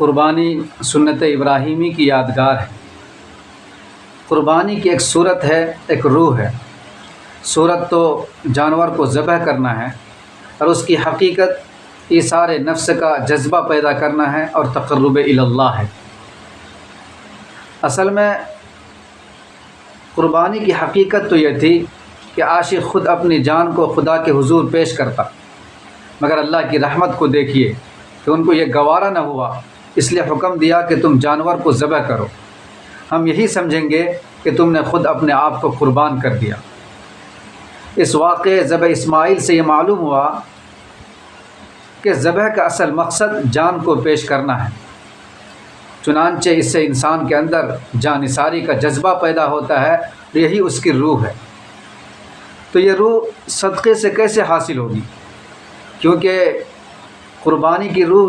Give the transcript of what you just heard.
قربانی سنت ابراہیمی کی یادگار ہے۔ قربانی کی ایک صورت ہے، ایک روح ہے۔ صورت تو جانور کو ذبح کرنا ہے، اور اس کی حقیقت ایثار نفس کا جذبہ پیدا کرنا ہے اور تقرب اللہ ہے۔ اصل میں قربانی کی حقیقت تو یہ تھی کہ عاشق خود اپنی جان کو خدا کے حضور پیش کرتا، مگر اللہ کی رحمت کو دیکھیے کہ ان کو یہ گوارا نہ ہوا، اس لیے حکم دیا کہ تم جانور کو ذبح کرو۔ ہم یہی سمجھیں گے کہ تم نے خود اپنے آپ کو قربان کر دیا۔ اس واقعے ذبح اسماعیل سے یہ معلوم ہوا کہ ذبح کا اصل مقصد جان کو پیش کرنا ہے۔ چنانچہ اس سے انسان کے اندر جان نثاری کا جذبہ پیدا ہوتا ہے، اور یہی اس کی روح ہے۔ تو یہ روح صدقے سے کیسے حاصل ہوگی؟ کیونکہ قربانی کی روح